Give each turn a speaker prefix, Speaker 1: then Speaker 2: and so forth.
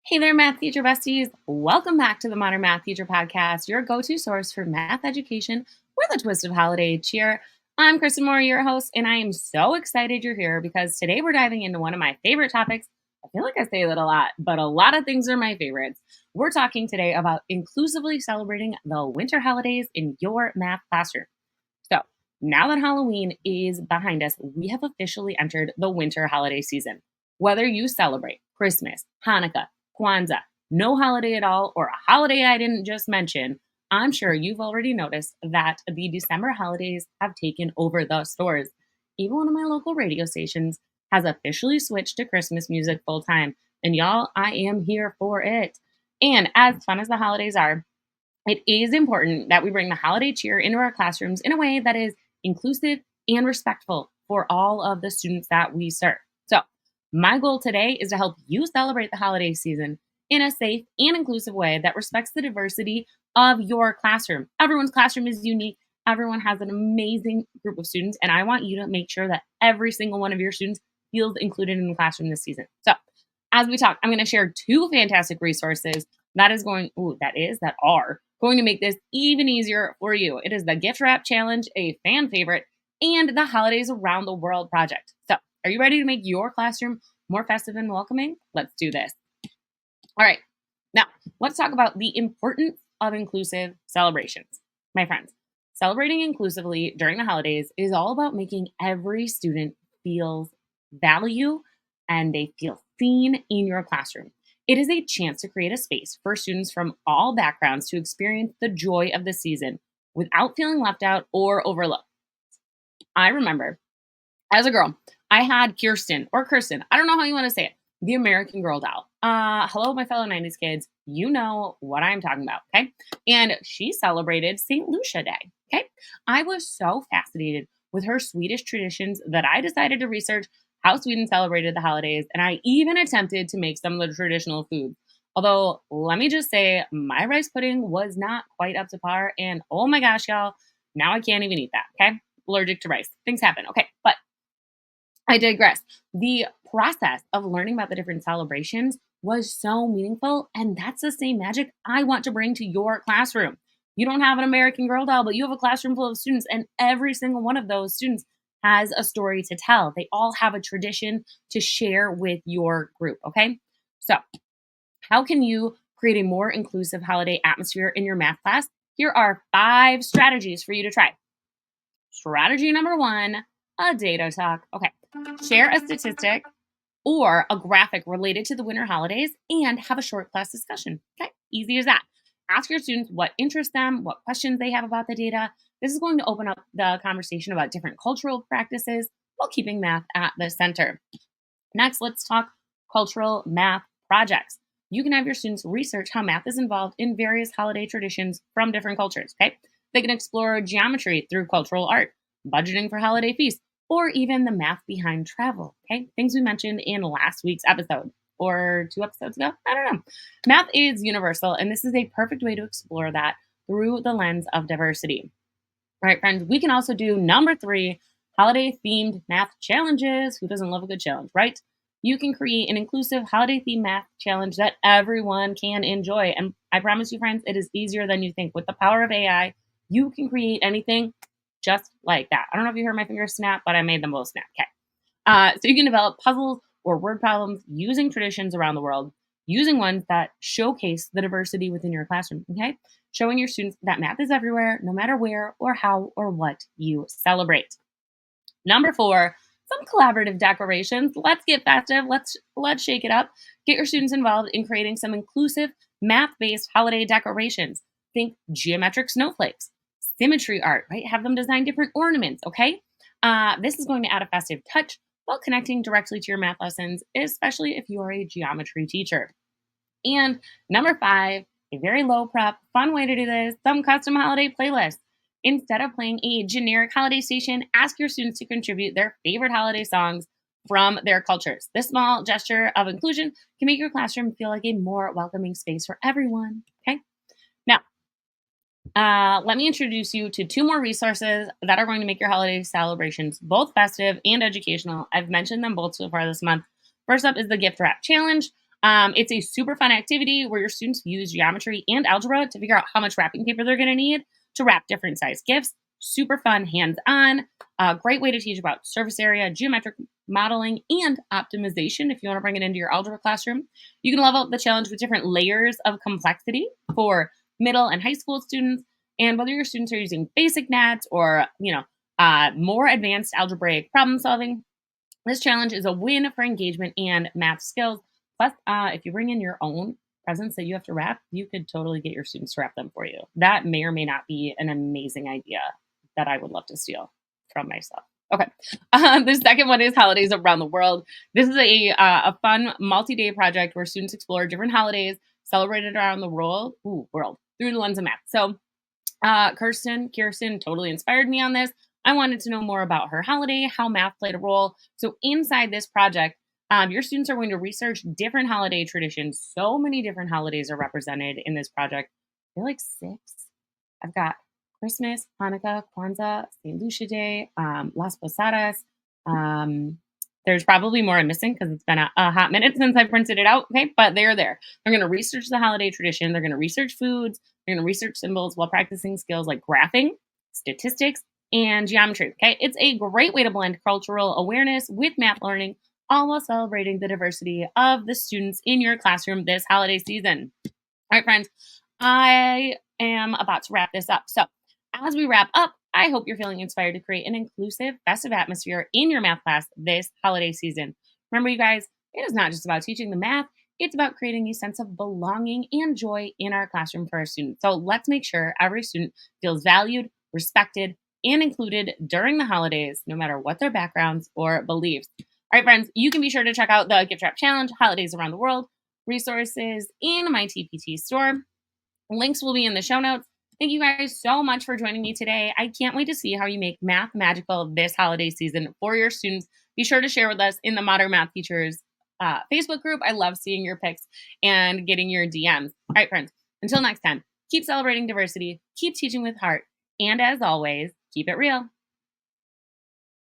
Speaker 1: Hey there, math teacher besties. Welcome back to the Modern Math Teacher Podcast, your go to source for math education with a twist of holiday cheer. I'm Kristen Moore, your host, and I am so excited you're here because today we're diving into one of my favorite topics. I feel like I say that a lot, but a lot of things are my favorites. We're talking today about inclusively celebrating the winter holidays in your math classroom. So, now that Halloween is behind us, we have officially entered the winter holiday season. Whether you celebrate Christmas, Hanukkah, Kwanzaa, no holiday at all, or a holiday I didn't just mention, I'm sure you've already noticed that the December holidays have taken over the stores. Even one of my local radio stations has officially switched to Christmas music full time. And y'all, I am here for it. And as fun as the holidays are, it is important that we bring the holiday cheer into our classrooms in a way that is inclusive and respectful for all of the students that we serve. So, my goal today is to help you celebrate the holiday season in a safe and inclusive way that respects the diversity of your classroom. Everyone's classroom is unique. Everyone has an amazing group of students, and I want you to make sure that every single one of your students feels included in the classroom this season. So, as we talk, I'm going to share two fantastic resources that are going to make this even easier for you. It is the Gift Wrap Challenge, a fan favorite, and the Holidays Around the World project. So, are you ready to make your classroom more festive and welcoming? Let's do this. All right. Now, let's talk about the importance of inclusive celebrations. My friends, celebrating inclusively during the holidays is all about making every student feel value and they feel seen in your classroom. It is a chance to create a space for students from all backgrounds to experience the joy of the season without feeling left out or overlooked. I remember as a girl, I had Kirsten or Kirsten. I don't know how you want to say it. The American Girl doll. Hello, my fellow 90s kids. You know what I'm talking about, okay? And she celebrated St. Lucia Day, okay? I was so fascinated with her Swedish traditions that I decided to research how Sweden celebrated the holidays, and I even attempted to make some of the traditional foods. Although, let me just say, my rice pudding was not quite up to par, and oh my gosh, y'all, now I can't even eat that, okay? Allergic to rice. Things happen, okay? But I digress. The process of learning about the different celebrations was so meaningful, and that's the same magic I want to bring to your classroom. You don't have an American Girl doll, but you have a classroom full of students, and every single one of those students has a story to tell. They all have a tradition to share with your group, okay? So, how can you create a more inclusive holiday atmosphere in your math class? Here are 5 strategies for you to try. Strategy number 1, a data talk. Okay. Share a statistic or a graphic related to the winter holidays and have a short class discussion. Okay, easy as that. Ask your students what interests them, what questions they have about the data. This is going to open up the conversation about different cultural practices while keeping math at the center. Next, let's talk cultural math projects. You can have your students research how math is involved in various holiday traditions from different cultures. Okay, they can explore geometry through cultural art, budgeting for holiday feasts, or even the math behind travel. Okay, things we mentioned in last week's episode or 2 episodes ago. I don't know. Math is universal, and this is a perfect way to explore that through the lens of diversity. All right, friends, we can also do number 3, holiday themed math challenges. Who doesn't love a good challenge, right? You can create an inclusive holiday themed math challenge that everyone can enjoy. And I promise you, friends, it is easier than you think. With the power of AI, you can create anything just like that. I don't know if you heard my fingers snap, but I made them both snap. Okay. So you can develop puzzles or word problems using traditions around the world, using ones that showcase the diversity within your classroom. Okay. Showing your students that math is everywhere, no matter where or how or what you celebrate. Number 4, some collaborative decorations. Let's get festive. Let's shake it up. Get your students involved in creating some inclusive math-based holiday decorations. Think geometric snowflakes, symmetry art, right? Have them design different ornaments, okay? This is going to add a festive touch while connecting directly to your math lessons, especially if you are a geometry teacher. And number 5, a very low prep, fun way to do this, some custom holiday playlists. Instead of playing a generic holiday station, ask your students to contribute their favorite holiday songs from their cultures. This small gesture of inclusion can make your classroom feel like a more welcoming space for everyone. Okay. Now, let me introduce you to 2 more resources that are going to make your holiday celebrations both festive and educational. I've mentioned them both so far this month. First up is the Gift Wrap Challenge. It's a super fun activity where your students use geometry and algebra to figure out how much wrapping paper they're going to need to wrap different size gifts. Super fun, hands on. Great way to teach about surface area, geometric modeling, and optimization if you want to bring it into your algebra classroom. You can level up the challenge with different layers of complexity for middle and high school students. And whether your students are using basic maths or, more advanced algebraic problem solving, this challenge is a win for engagement and math skills. Plus, if you bring in your own presents that you have to wrap, you could totally get your students to wrap them for you. That may or may not be an amazing idea that I would love to steal from myself. Okay. The second one is holidays around the world. This is a fun multi-day project where students explore different holidays celebrated around the world through the lens of math. So Kirsten totally inspired me on this. I wanted to know more about her holiday, how math played a role. So inside this project, your students are going to research different holiday traditions. So many different holidays are represented in this project. They're like 6. I've got Christmas, Hanukkah, Kwanzaa, St. Lucia Day, Las Posadas. There's probably more I'm missing because it's been a hot minute since I printed it out. Okay, but they're there. They're going to research the holiday tradition. They're going to research foods. They're going to research symbols while practicing skills like graphing, statistics, and geometry. Okay, it's a great way to blend cultural awareness with math learning, all while celebrating the diversity of the students in your classroom this holiday season. All right, friends, I am about to wrap this up. So, as we wrap up, I hope you're feeling inspired to create an inclusive, festive atmosphere in your math class this holiday season. Remember, you guys, it is not just about teaching the math, it's about creating a sense of belonging and joy in our classroom for our students. So, let's make sure every student feels valued, respected, and included during the holidays, no matter what their backgrounds or beliefs. All right, friends, you can be sure to check out the Gift Wrap Challenge, Holidays Around the World, resources in my TPT store. Links will be in the show notes. Thank you guys so much for joining me today. I can't wait to see how you make math magical this holiday season for your students. Be sure to share with us in the Modern Math Teachers Facebook group. I love seeing your pics and getting your DMs. All right, friends, until next time, keep celebrating diversity, keep teaching with heart, and as always, keep it real.